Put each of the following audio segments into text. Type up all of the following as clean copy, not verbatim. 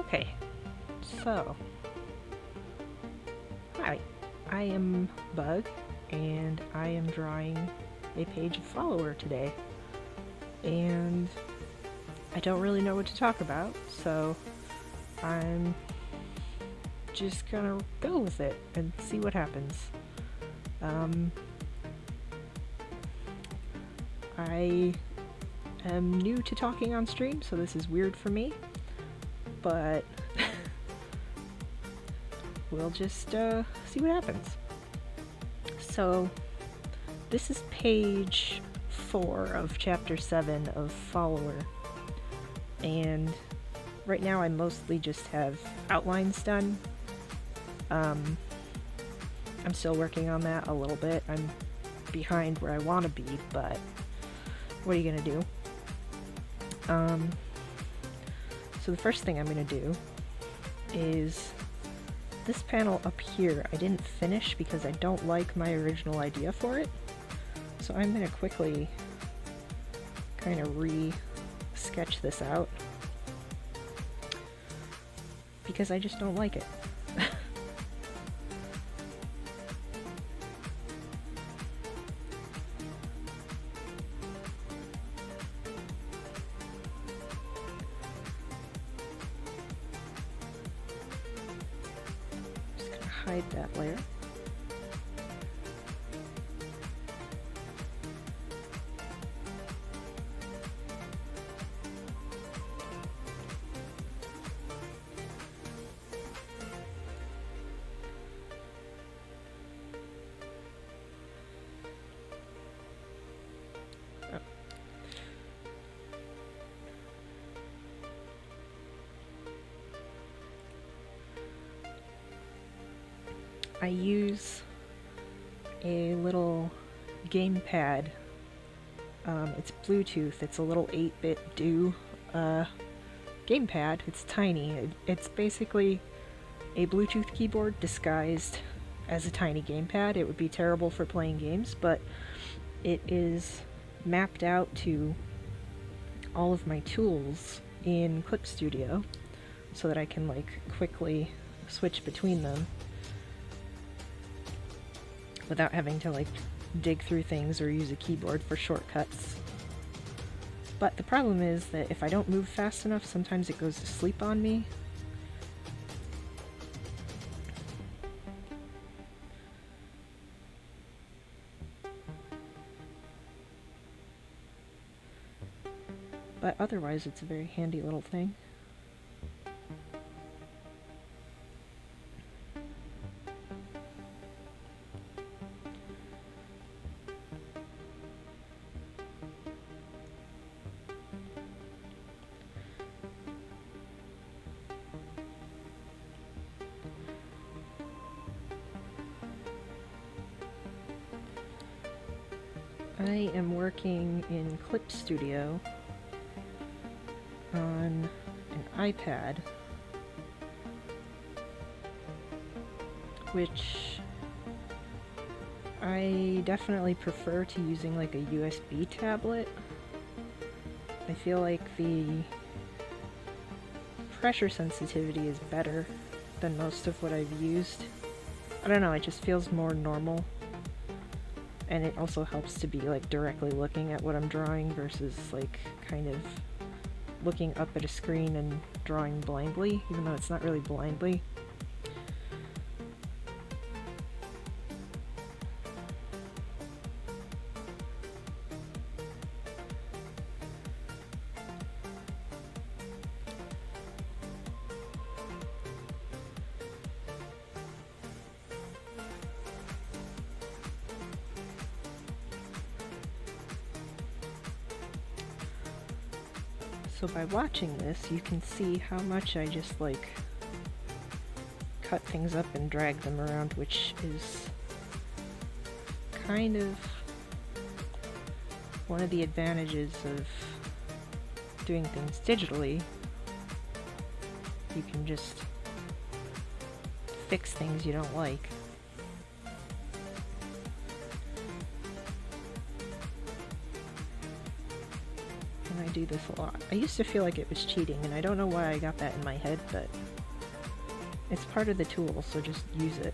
Okay, so, hi, I am Bug, and I am drawing a page of Follower today, and I don't really know what to talk about, so I'm just gonna go with it and see what happens. I am new to talking on stream, so this is weird for me, but we'll just see what happens. So this is page 4 of chapter 7 of Follower, and right now I mostly just have outlines done. I'm still working on that a little bit. I'm behind where I want to be, but what are you gonna do? So the first thing I'm gonna do is this panel up here. I didn't finish because I don't like my original idea for it, so I'm gonna quickly kind of re-sketch this out because I just don't like it. Hide that layer. Oh. I use a little gamepad. It's Bluetooth. It's a little 8-bit do gamepad. It's tiny. It's basically a Bluetooth keyboard disguised as a tiny gamepad. It would be terrible for playing games, but it is mapped out to all of my tools in Clip Studio so that I can like quickly switch between them without having to like dig through things or use a keyboard for shortcuts. But the problem is that if I don't move fast enough, sometimes it goes to sleep on me. But otherwise, it's a very handy little thing. I am working in Clip Studio on an iPad, which I definitely prefer to using like a USB tablet. I feel like the pressure sensitivity is better than most of what I've used. I don't know, it just feels more normal. And it also helps to be like directly looking at what I'm drawing versus like kind of looking up at a screen and drawing blindly, even though it's not really blindly. So by watching this, you can see how much I just like cut things up and drag them around, which is kind of one of the advantages of doing things digitally. You can just fix things you don't like. And I do this a lot. I used to feel like it was cheating, and I don't know why I got that in my head, but it's part of the tool, so just use it.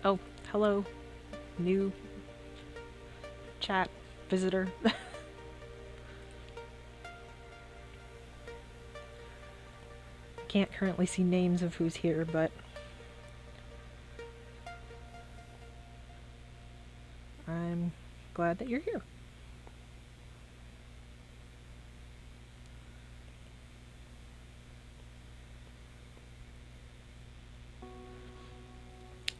Oh, hello, new chat visitor. Can't currently see names of who's here, but I'm glad that you're here.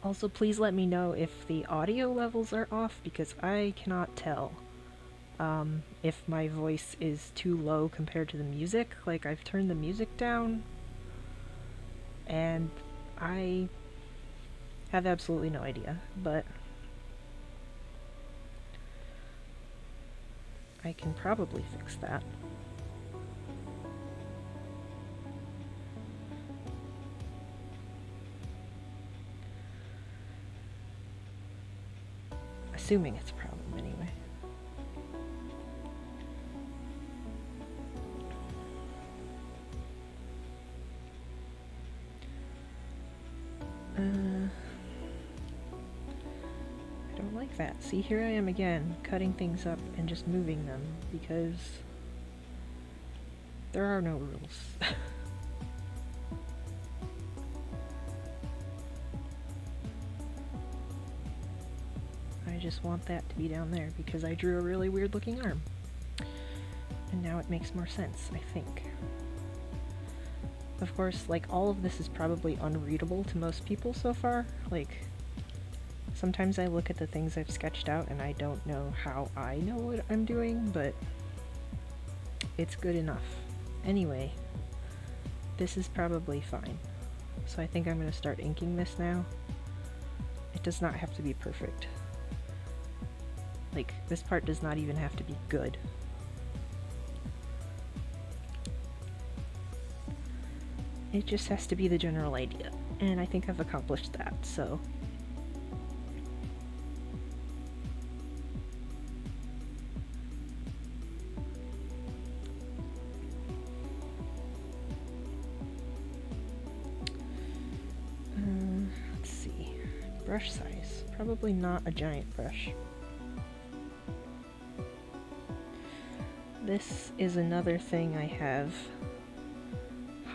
Also, please let me know if the audio levels are off, because I cannot tell if my voice is too low compared to the music. Like, I've turned the music down, and I have absolutely no idea, but I can probably fix that. Assuming it's a problem, anyway. I don't like that. See, here I am again, cutting things up and just moving them, because there are no rules. I just want that to be down there because I drew a really weird looking arm. And now it makes more sense, I think. Of course, like, all of this is probably unreadable to most people so far. Like, sometimes I look at the things I've sketched out and I don't know how I know what I'm doing, but it's good enough. Anyway, this is probably fine. So I think I'm going to start inking this now. It does not have to be perfect. Like, this part does not even have to be good. It just has to be the general idea, and I think I've accomplished that, so. Let's see. Brush size. Probably not a giant brush. This is another thing I have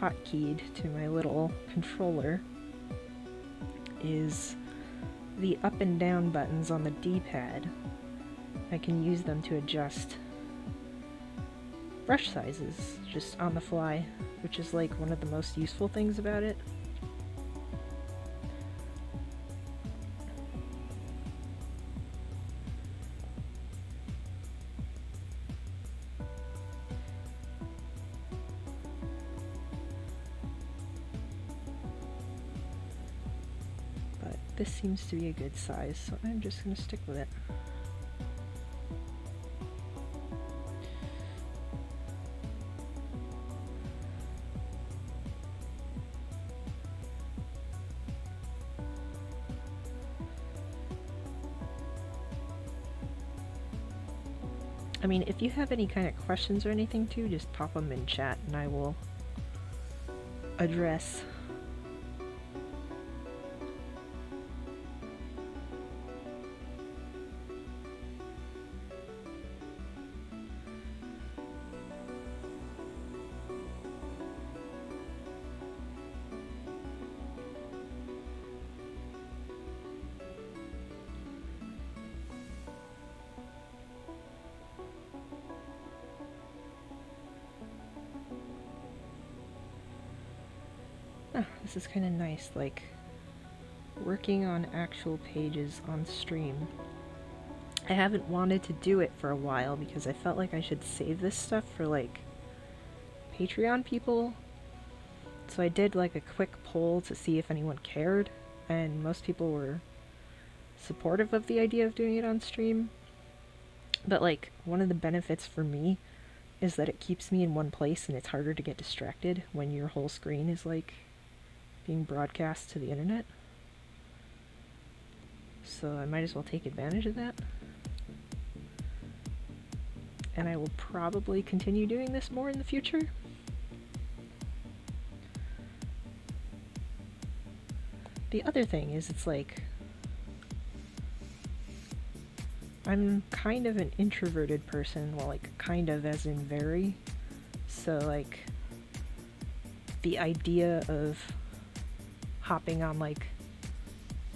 hotkeyed to my little controller, is the up and down buttons on the D-pad. I can use them to adjust brush sizes just on the fly, which is like one of the most useful things about it. This seems to be a good size, so I'm just going to stick with it. I mean, if you have any kind of questions or anything too, just pop them in chat and I will address. Oh, this is kind of nice, like working on actual pages on stream I haven't wanted to do it for a while because I felt like I should save this stuff for like Patreon people. So I did like a quick poll to see if anyone cared, and most people were supportive of the idea of doing it on stream. But like one of the benefits for me is that it keeps me in one place and it's harder to get distracted when your whole screen is like being broadcast to the internet. So I might as well take advantage of that. And I will probably continue doing this more in the future. The other thing is, it's like, I'm kind of an introverted person, well, like, kind of as in very. So, like, the idea of hopping on, like,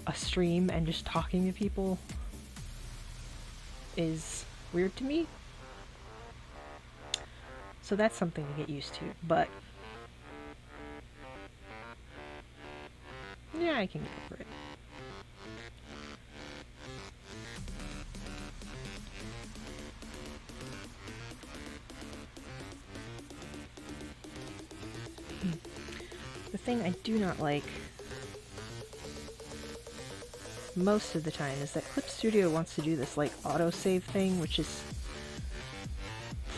a stream and just talking to people is weird to me. So that's something to get used to, but yeah, I can get over it. The thing I do not like most of the time is that Clip Studio wants to do this like autosave thing, which is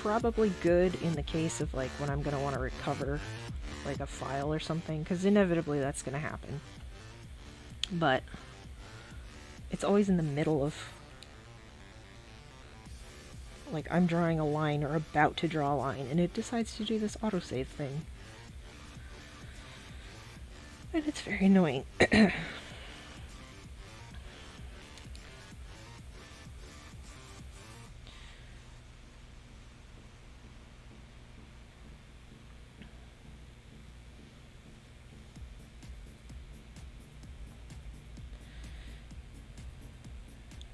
probably good in the case of like when I'm gonna want to recover like a file or something, because inevitably that's gonna happen. But it's always in the middle of, like, I'm drawing a line or about to draw a line, and it decides to do this autosave thing. And it's very annoying.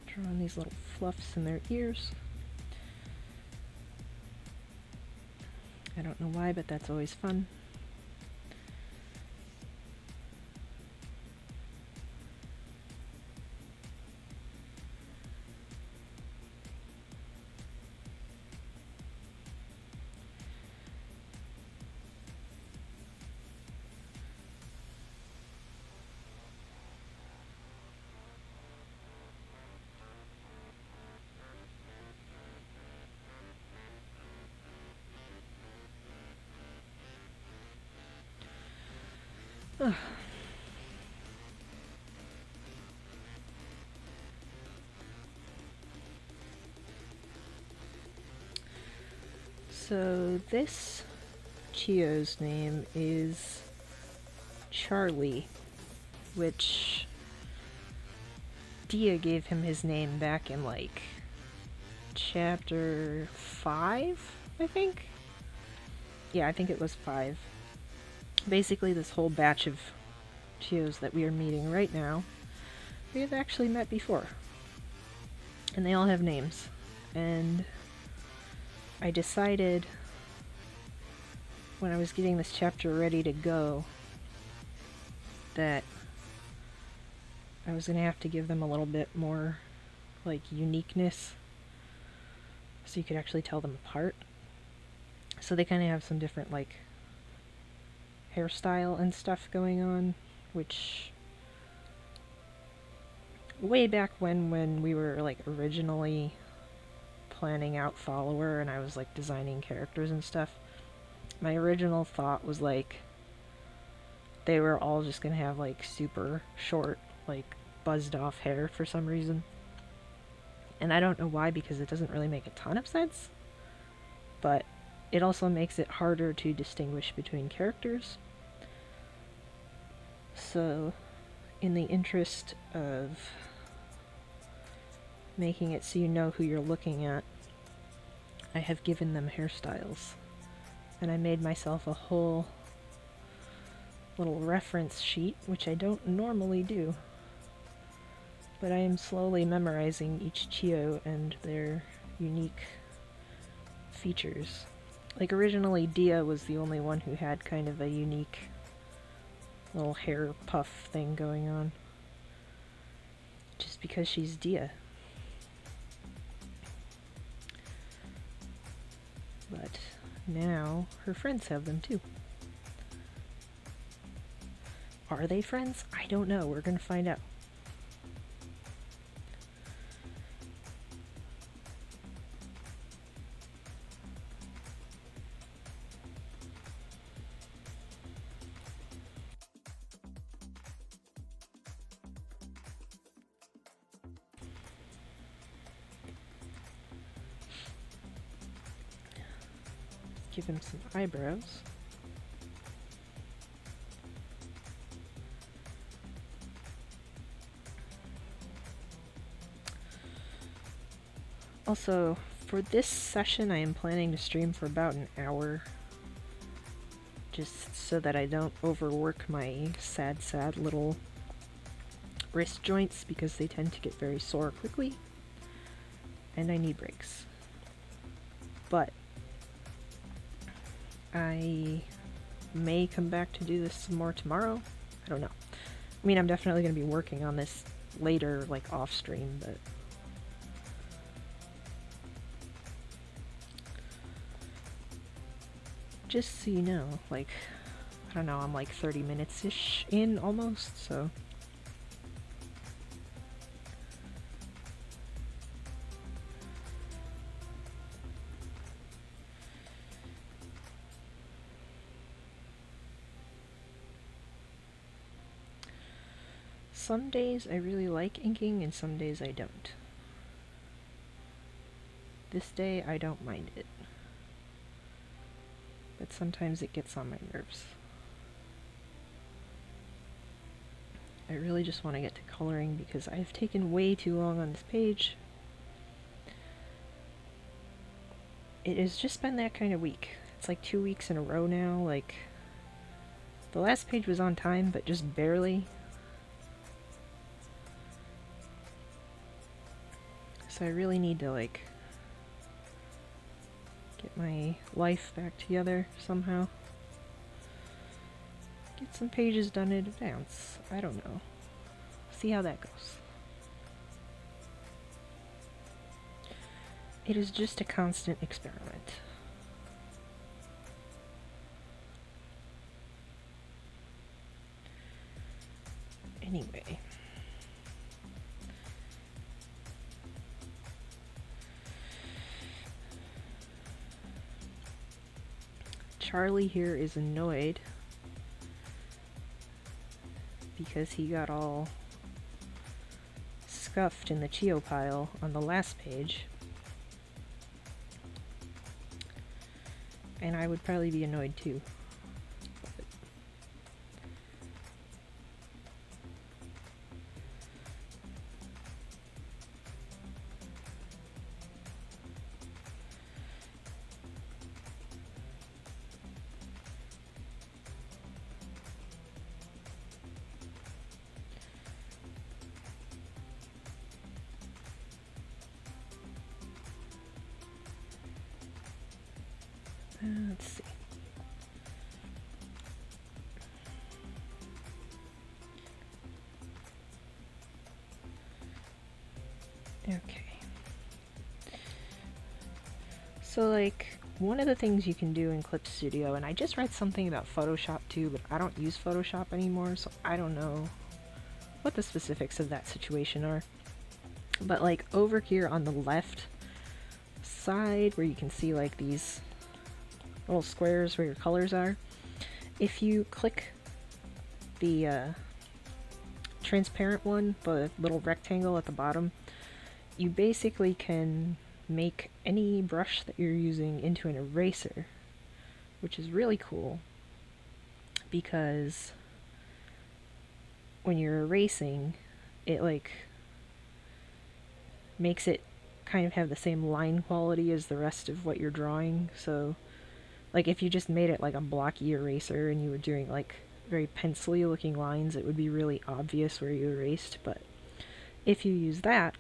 Drawing these little fluffs in their ears. I don't know why, but that's always fun. Ugh. So this Chio's name is Charlie, which Dia gave him his name back in like chapter 5, I think? Yeah, I think it was 5. Basically, this whole batch of Chios that we are meeting right now, we have actually met before. And they all have names. And I decided when I was getting this chapter ready to go that I was going to have to give them a little bit more, like, uniqueness so you could actually tell them apart. So they kind of have some different, like, hairstyle and stuff going on, which way back when we were like originally planning out Follower and I was like designing characters and stuff, my original thought was like they were all just gonna have like super short, like buzzed off hair for some reason. And I don't know why, because it doesn't really make a ton of sense, but it also makes it harder to distinguish between characters. So, in the interest of making it so you know who you're looking at, I have given them hairstyles. And I made myself a whole little reference sheet, which I don't normally do. But I am slowly memorizing each Chio and their unique features. Like, originally Dia was the only one who had kind of a unique little hair puff thing going on. Just because she's Dia. but now her friends have them too. Are they friends? I don't know. We're gonna find out. Give him some eyebrows. Also, for this session, I am planning to stream for about an hour, just so that I don't overwork my sad little wrist joints, because they tend to get very sore quickly, and I need breaks. But I may come back to do this some more tomorrow. I don't know. I mean, I'm definitely going to be working on this later, like off stream, but just so you know, like, I don't know, I'm like 30 minutes-ish in almost, so. Some days I really like inking, and some days I don't. This day I don't mind it, but sometimes it gets on my nerves. I really just want to get to coloring because I've taken way too long on this page. It has just been that kind of week. It's like 2 weeks in a row now. Like, the last page was on time, but just barely. So I really need to, like, get my life back together somehow. Get some pages done in advance. I don't know. See how that goes. It is just a constant experiment. Anyway. Charlie here is annoyed because he got all scuffed in the Chio pile on the last page. And I would probably be annoyed too. Let's see. Okay. So, like, one of the things you can do in Clip Studio, and I just read something about Photoshop too, but I don't use Photoshop anymore, so I don't know what the specifics of that situation are. But, like, over here on the left side, where you can see, like, these little squares where your colors are, if you click the transparent one, the little rectangle at the bottom, you basically can make any brush that you're using into an eraser, which is really cool because when you're erasing, it like makes it kind of have the same line quality as the rest of what you're drawing. So like if you just made it like a blocky eraser and you were doing like very pencil-y looking lines, it would be really obvious where you erased, but if you use that,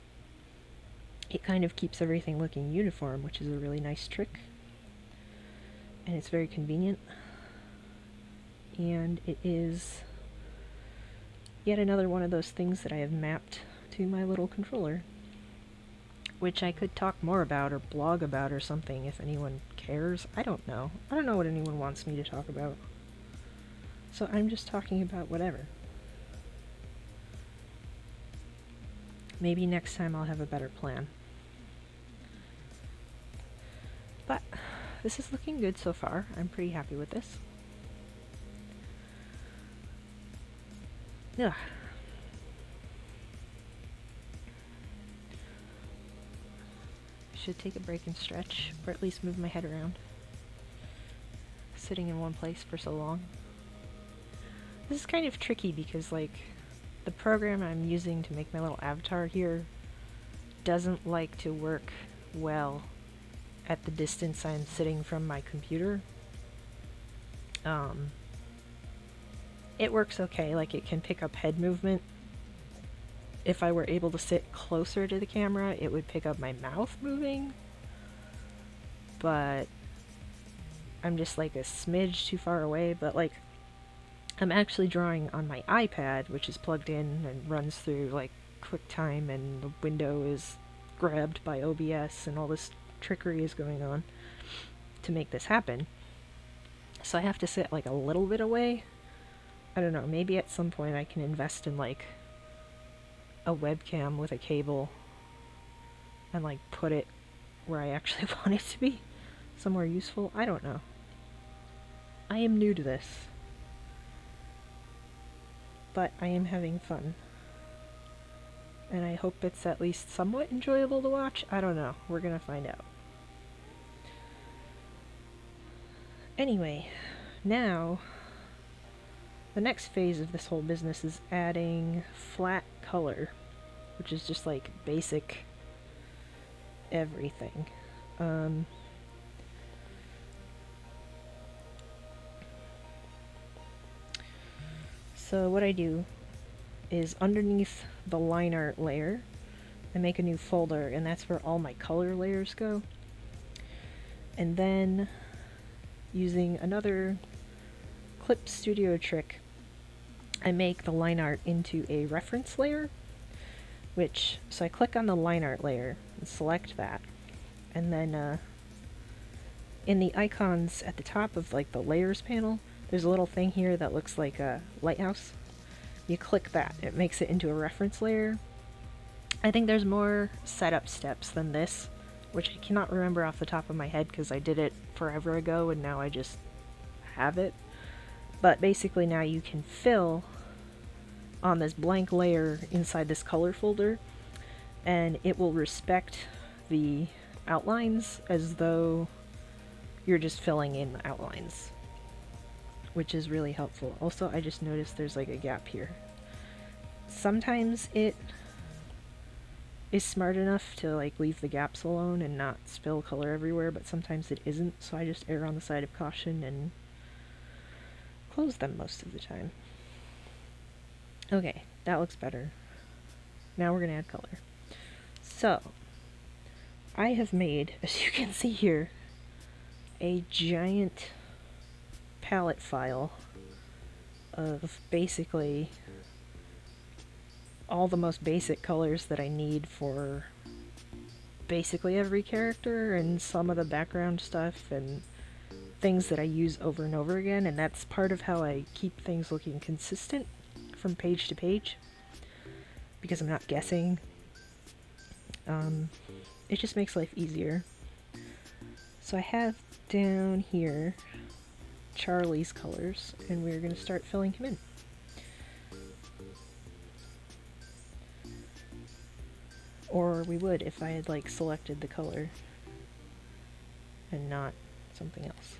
it kind of keeps everything looking uniform, which is a really nice trick. And it's very convenient. And it is yet another one of those things that I have mapped to my little controller, which I could talk more about or blog about or something if anyone cares? I don't know. I don't know what anyone wants me to talk about. So I'm just talking about whatever. Maybe next time I'll have a better plan. But this is looking good so far. I'm pretty happy with this. Ugh. Should take a break and stretch, or at least move my head around. Sitting in one place for so long. This is kind of tricky because, like, the program I'm using to make my little avatar here doesn't like to work well at the distance I'm sitting from my computer. It works okay, like it can pick up head movement. If I were able to sit closer to the camera, it would pick up my mouth moving. But I'm just like a smidge too far away, but like I'm actually drawing on my iPad, which is plugged in and runs through like QuickTime, and the window is grabbed by OBS, and all this trickery is going on to make this happen. So I have to sit like a little bit away. I don't know, maybe at some point I can invest in like a webcam with a cable and like put it where I actually want it to be, somewhere useful. I don't know. I am new to this, but I am having fun, and I hope it's at least somewhat enjoyable to watch. I don't know, we're gonna find out. Anyway, now the next phase of this whole business is adding flat color, which is just like basic everything. So what I do is underneath the line art layer, I make a new folder, and that's where all my color layers go. And then, using another Clip Studio trick, I make the line art into a reference layer, so I click on the line art layer and select that, and then in the icons at the top of like the layers panel, there's a little thing here that looks like a lighthouse. You click that, it makes it into a reference layer. I think there's more setup steps than this, which I cannot remember off the top of my head because I did it forever ago and now I just have it. But basically now you can fill on this blank layer inside this color folder, and it will respect the outlines as though you're just filling in the outlines, which is really helpful. Also, I just noticed there's like a gap here. Sometimes it is smart enough to like leave the gaps alone and not spill color everywhere, but sometimes it isn't, so I just err on the side of caution and close them most of the time. Okay, that looks better. Now we're gonna add color. So, I have made, as you can see here, a giant palette file of basically all the most basic colors that I need for basically every character, and some of the background stuff and things that I use over and over again, and that's part of how I keep things looking consistent from page to page, because I'm not guessing. It just makes life easier. So I have down here Charlie's colors, and we're going to start filling him in. Or we would if I had like selected the color and not something else.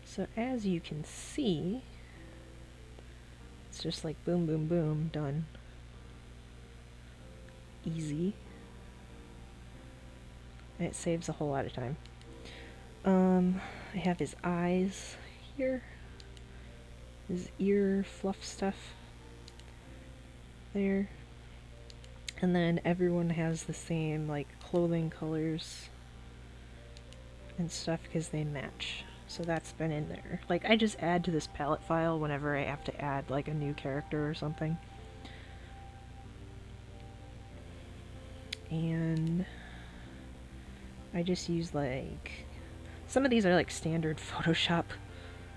So as you can see, it's just like boom, boom, boom, done. Easy. And it saves a whole lot of time. I have his eyes here. His ear fluff stuff there. And then everyone has the same like clothing colors and stuff because they match. So that's been in there. Like, I just add to this palette file whenever I have to add like a new character or something. And I just use like, some of these are like standard Photoshop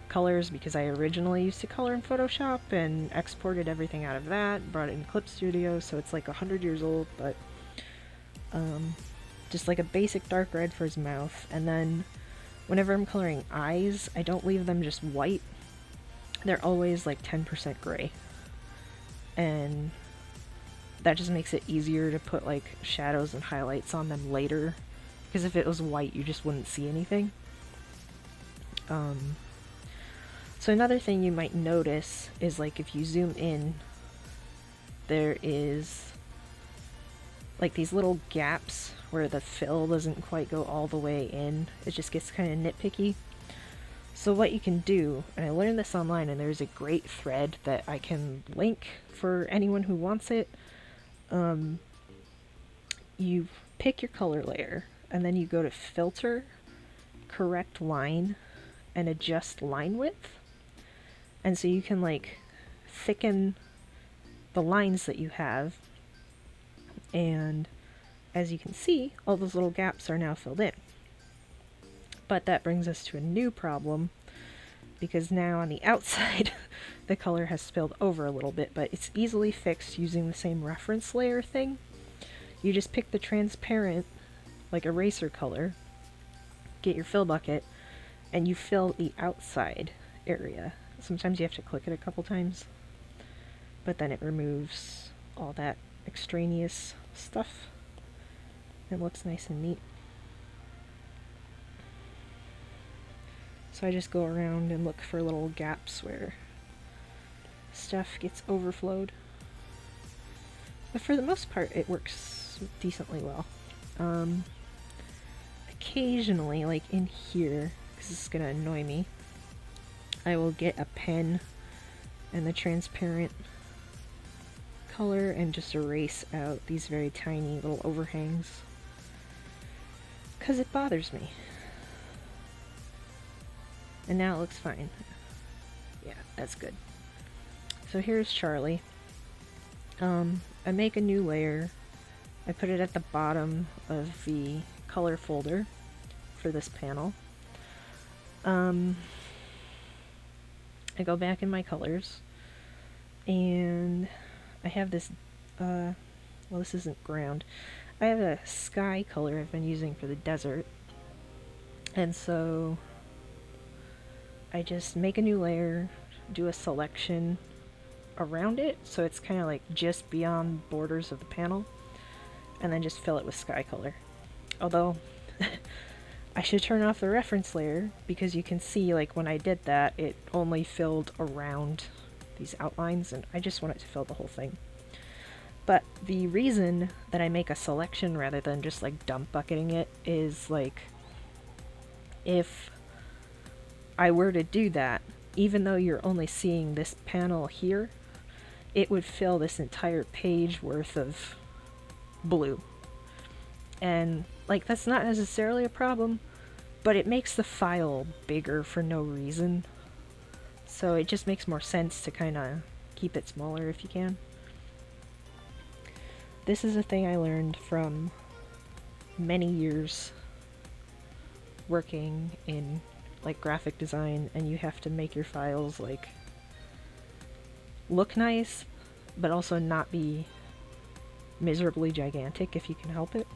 colors because I originally used to color in Photoshop and exported everything out of that, brought it in Clip Studio, so it's like 100 years old, but just like a basic dark red for his mouth. And then whenever I'm coloring eyes, I don't leave them just white. They're always like 10% gray. And that just makes it easier to put like shadows and highlights on them later, because if it was white you just wouldn't see anything. So another thing you might notice is like if you zoom in, there is like these little gaps where the fill doesn't quite go all the way in. It just gets kind of nitpicky. So what you can do, and I learned this online, and there's a great thread that I can link for anyone who wants it. You pick your color layer, and then you go to Filter, Correct Line, and Adjust Line Width. And so you can like thicken the lines that you have, and as you can see, all those little gaps are now filled in. But that brings us to a new problem, because now on the outside the color has spilled over a little bit, but it's easily fixed using the same reference layer thing. You just pick the transparent, like eraser color, get your fill bucket, and you fill the outside area. Sometimes you have to click it a couple times, but then it removes all that extraneous stuff. It looks nice and neat. So I just go around and look for little gaps where stuff gets overflowed. But for the most part, it works decently well. Occasionally, like in here, because it's gonna annoy me, I will get a pen and the transparent color and just erase out these very tiny little overhangs, because it bothers me. And now it looks fine. Yeah, that's good. So here's Charlie. I make a new layer. I put it at the bottom of the color folder for this panel. I go back in my colors, and I have this, well, this isn't ground. I have a sky color I've been using for the desert, and so I just make a new layer, do a selection around it, so it's kind of like just beyond borders of the panel, and then just fill it with sky color. Although, I should turn off the reference layer, because you can see, like, when I did that, it only filled around these outlines, and I just want it to fill the whole thing. But the reason that I make a selection rather than just, like, dump bucketing it is, like, if I were to do that, even though you're only seeing this panel here, it would fill this entire page worth of blue. And, like, that's not necessarily a problem, but it makes the file bigger for no reason. So it just makes more sense to kind of keep it smaller if you can. This is a thing I learned from many years working in, like, graphic design, and you have to make your files, like, look nice, but also not be miserably gigantic if you can help it.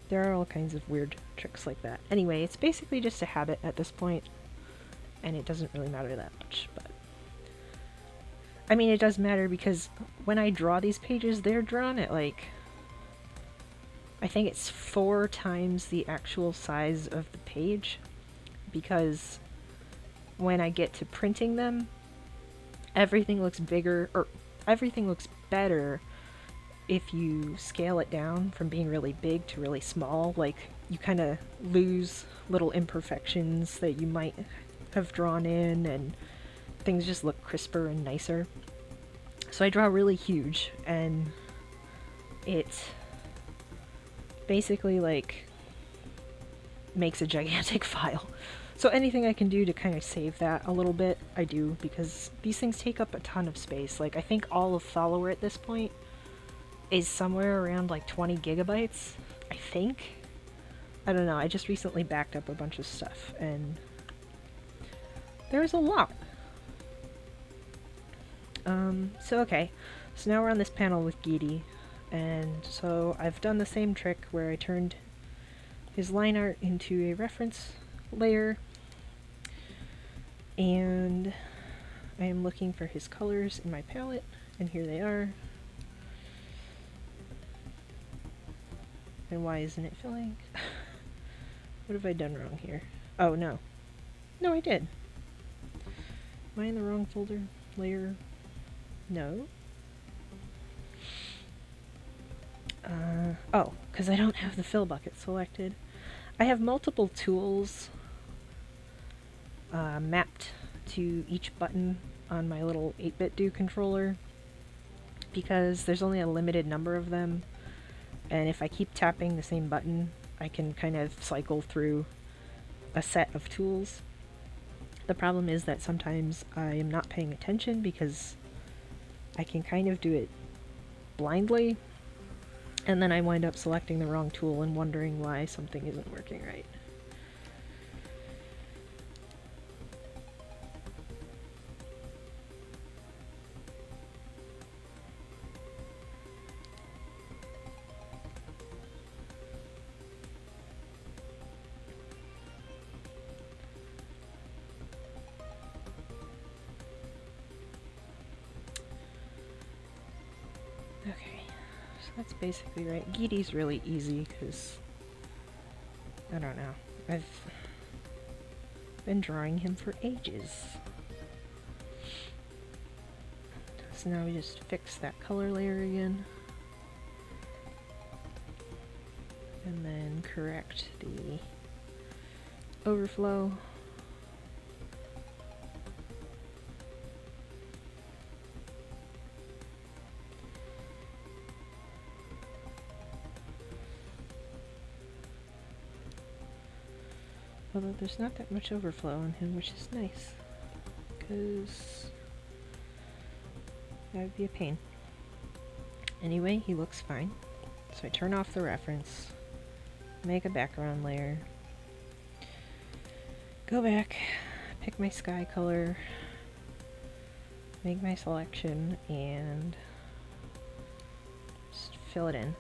There are all kinds of weird tricks like that. Anyway, it's basically just a habit at this point, and it doesn't really matter that much, but I mean, it does matter because when I draw these pages, they're drawn at, like, I think it's 4 times the actual size of the page, because when I get to printing them, everything looks bigger, or everything looks better if you scale it down from being really big to really small. Like, you kind of lose little imperfections that you might have drawn in, and things just look crisper and nicer. So I draw really huge, and it basically, like, makes a gigantic file. So anything I can do to kind of save that a little bit, I do, because these things take up a ton of space. Like, I think all of Follower at this point is somewhere around like 20 gigabytes, I think. I don't know, I just recently backed up a bunch of stuff, and there was a lot. So okay, so now we're on this panel with Gidi, and so I've done the same trick where I turned his line art into a reference layer, and I am looking for his colors in my palette, and here they are. And why isn't it filling? What have I done wrong here? Oh, no. No, I did. Am I in the wrong folder? Layer? No. Oh, because I don't have the fill bucket selected. I have multiple tools mapped to each button on my little 8-bit do controller because there's only a limited number of them, and if I keep tapping the same button, I can kind of cycle through a set of tools. The problem is that sometimes I am not paying attention because I can kind of do it blindly, and then I wind up selecting the wrong tool and wondering why something isn't working right. Okay, so that's basically right. Gidi's really easy because, I don't know, I've been drawing him for ages. So now we just fix that color layer again. And then correct the overflow. Although there's not that much overflow on him, which is nice, because that would be a pain. Anyway, he looks fine. So I turn off the reference, make a background layer, go back, pick my sky color, make my selection, and just fill it in.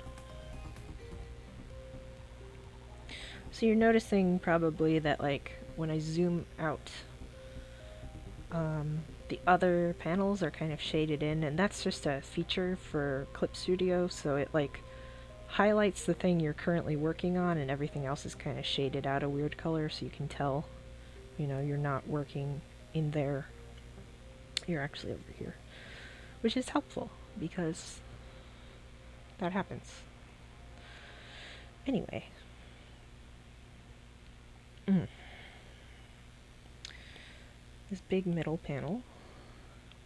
So you're noticing probably that, like, when I zoom out, the other panels are kind of shaded in, and that's just a feature for Clip Studio, so it, like, highlights the thing you're currently working on, and everything else is kind of shaded out a weird color, so you can tell, you know, you're not working in there, you're actually over here. Which is helpful, because that happens. Anyway. This big middle panel,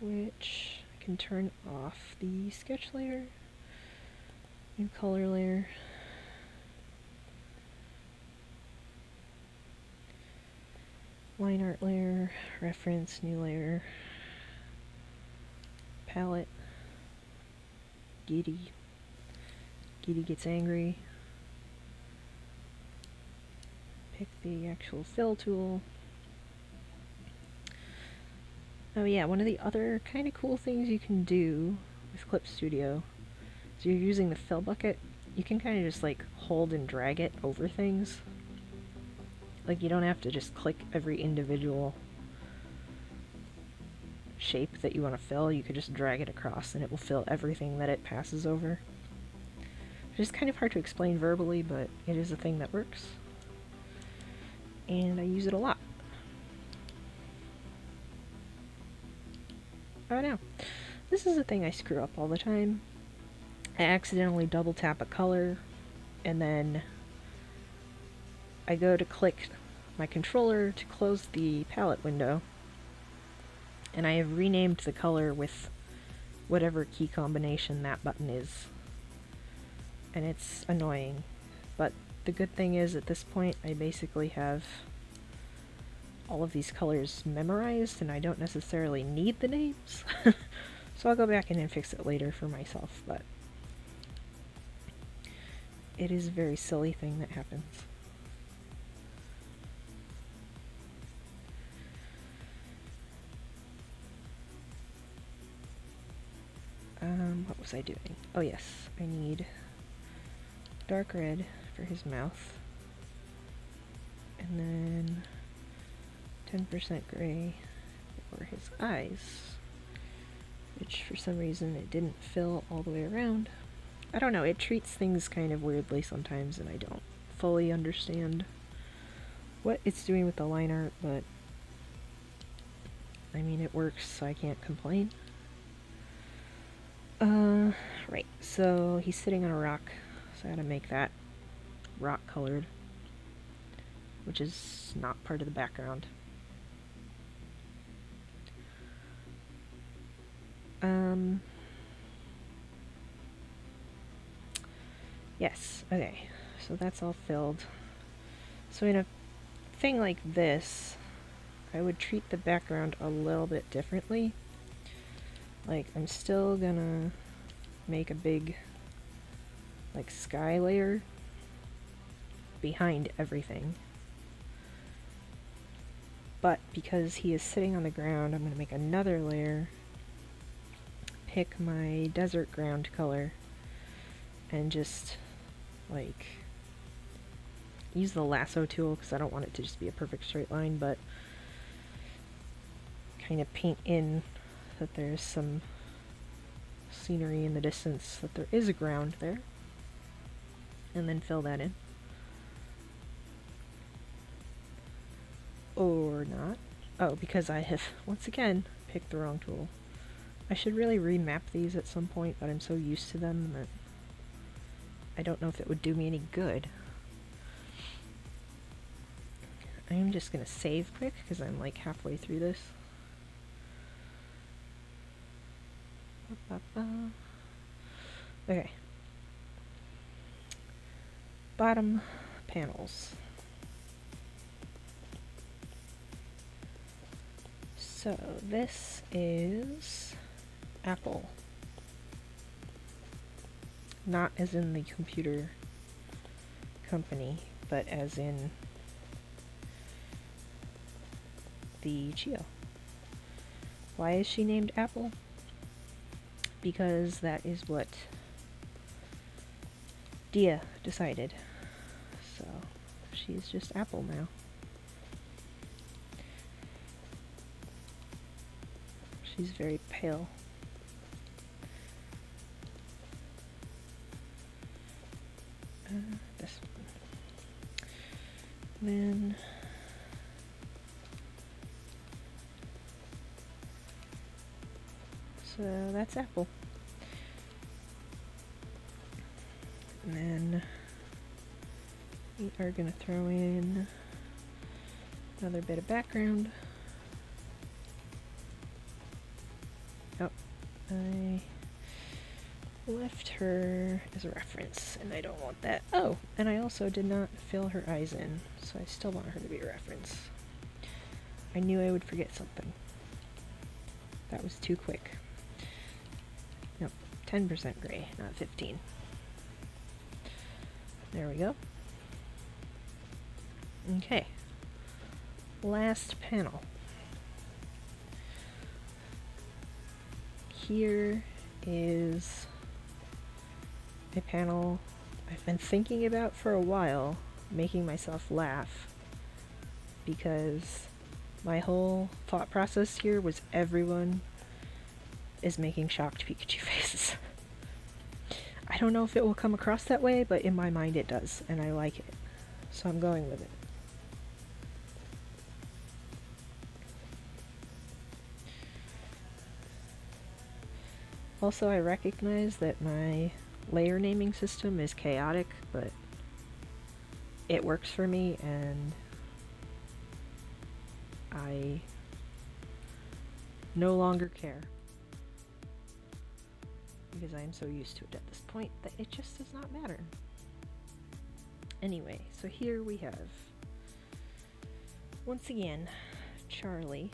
which I can turn off the sketch layer, new color layer, line art layer, reference, new layer, palette, Gidi gets angry, pick the actual fill tool. Oh yeah, one of the other kind of cool things you can do with Clip Studio is you're using the fill bucket, you can kind of just like hold and drag it over things. Like you don't have to just click every individual shape that you want to fill, you could just drag it across and it will fill everything that it passes over. Which is kind of hard to explain verbally, but it is a thing that works. And I use it a lot. Oh no. This is a thing I screw up all the time. I accidentally double tap a color, and then I go to click my controller to close the palette window, and I have renamed the color with whatever key combination that button is. And it's annoying. But the good thing is, at this point, I basically have all of these colors memorized, and I don't necessarily need the names. So I'll go back in and fix it later for myself, but it is a very silly thing that happens. What was I doing? Oh yes, I need dark red for his mouth, and then 10% gray for his eyes, which for some reason it didn't fill all the way around. I don't know, it treats things kind of weirdly sometimes, and I don't fully understand what it's doing with the line art, but I mean, it works, so I can't complain. Right, so he's sitting on a rock, so I gotta make that rock colored, which is not part of the background. Yes, okay, so that's all filled. So in a thing like this, I would treat the background a little bit differently. Like, I'm still gonna make a big, like, sky layer behind everything. But because he is sitting on the ground, I'm gonna make another layer, pick my desert ground color, and just, like, use the lasso tool because I don't want it to just be a perfect straight line, but kind of paint in that there's some scenery in the distance, that there is a ground there, and then fill that in. Or not. Oh, because I have, once again, picked the wrong tool. I should really remap these at some point, but I'm so used to them that I don't know if it would do me any good. I'm just gonna save quick because I'm like halfway through this. Okay. Bottom panels. So this is Apple. Not as in the computer company, but as in the Chio. Why is she named Apple? Because that is what Dia decided. So she's just Apple now. She's very pale. This one. Then so that's Apple. And then we are going to throw in another bit of background. Oh, I left her as a reference, and I don't want that. Oh, and I also did not fill her eyes in, so I still want her to be a reference. I knew I would forget something. That was too quick. No, 10% gray, not 15. There we go. Okay. Last panel. Here is a panel I've been thinking about for a while, making myself laugh, because my whole thought process here was everyone is making shocked Pikachu faces. I don't know if it will come across that way, but in my mind it does, and I like it. So I'm going with it. Also, I recognize that my layer naming system is chaotic, but it works for me, and I no longer care, because I am so used to it at this point that it just does not matter. Anyway, so here we have, once again, Charlie.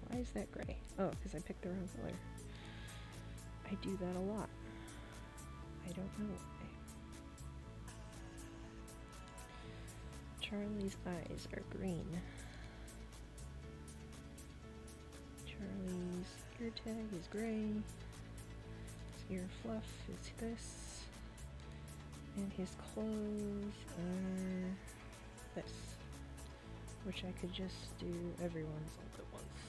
Why is that gray? Oh, because I picked the wrong color. I do that a lot. I don't know why. Charlie's eyes are green. Charlie's ear tag is gray. His ear fluff is this. And his clothes are this. Which I could just do everyone's all at once.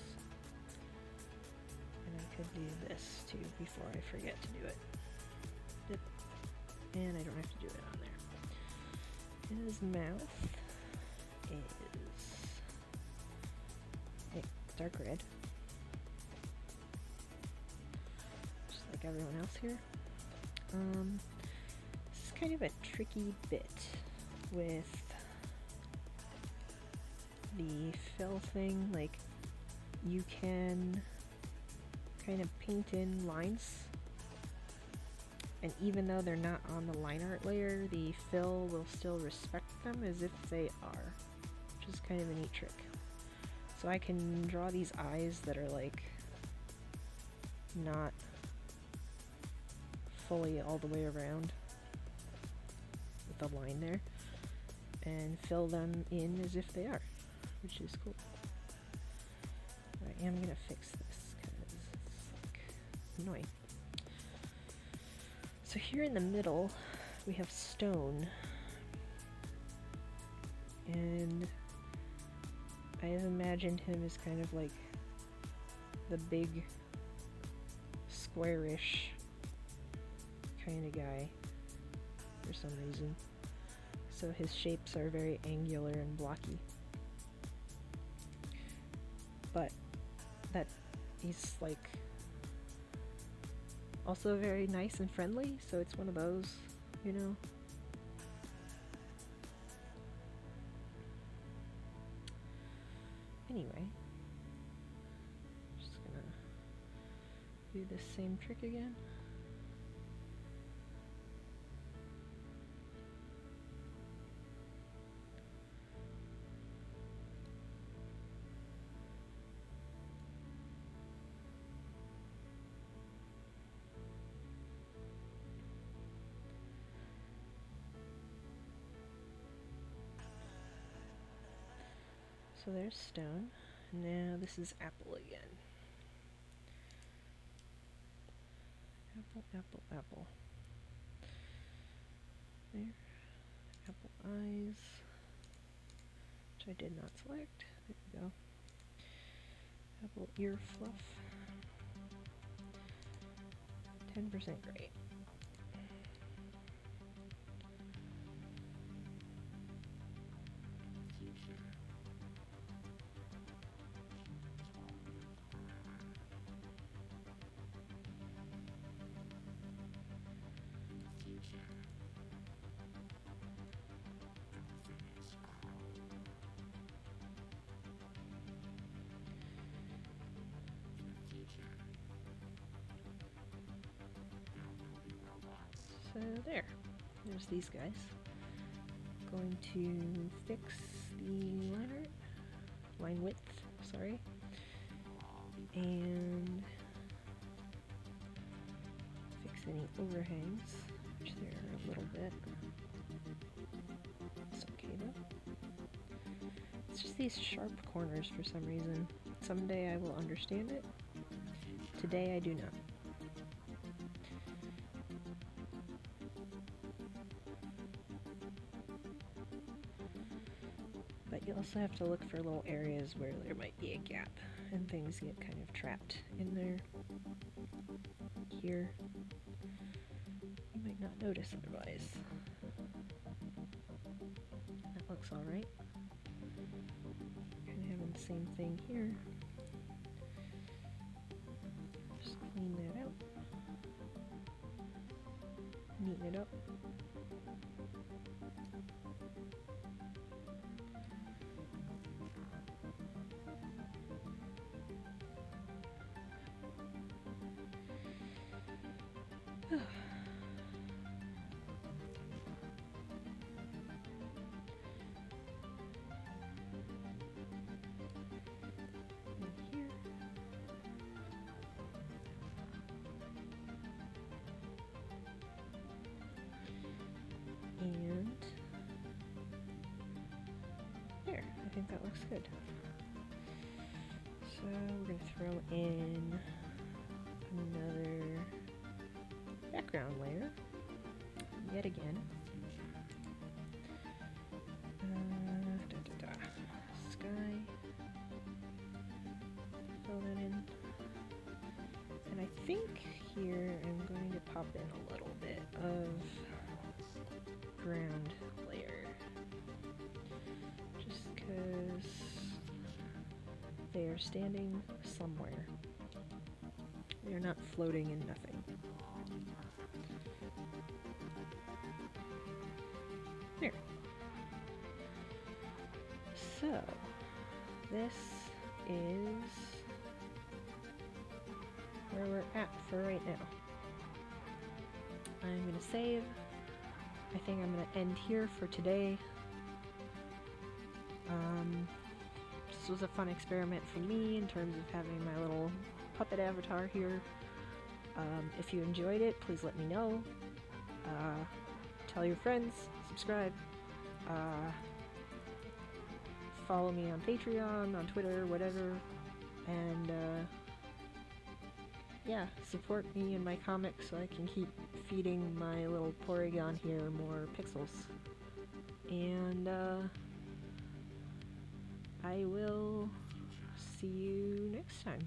And I could do this too before I forget to do it. Yep. And I don't have to do it on there. His mouth is dark red. Just like everyone else here. This is kind of a tricky bit with the fill thing. Like, you can kind of paint in lines, and even though they're not on the line art layer, the fill will still respect them as if they are, which is kind of a neat trick. So I can draw these eyes that are like not fully all the way around with the line there, and fill them in as if they are, which is cool. But I am gonna fix this because it's like annoying. So here in the middle we have stone, and I have imagined him as kind of like the big squarish kind of guy for some reason. So his shapes are very angular and blocky. But that he's like also very nice and friendly, so it's one of those, you know. Anyway, just gonna do this same trick again. So there's stone. Now this is apple again. Apple, apple, apple. There. Apple eyes, which I did not select. There we go. Apple ear fluff. 10% gray. So there's these guys. Going to fix the line width, sorry, and fix any overhangs, which there are a little bit. It's okay though. It's just these sharp corners for some reason. Someday I will understand it. Today I do not. But you also have to look for little areas where there might be a gap and things get kind of trapped in there. Here, you might not notice otherwise. That looks alright. Kind of having the same thing here. Just clean that out. Neaten it up. think that looks good. So we're going to throw in another background layer, yet again. Sky. Fill that in. And I think here I'm going to pop in a little bit of ground layer. Just because they are standing somewhere. They are not floating in nothing. There. So, this is where we're at for right now. I'm going to save. I think I'm going to end here for today. This was a fun experiment for me in terms of having my little puppet avatar here. If you enjoyed it, please let me know. Tell your friends, subscribe, follow me on Patreon, on Twitter, whatever, and yeah, support me in my comics so I can keep feeding my little Porygon here more pixels. And I will see you next time.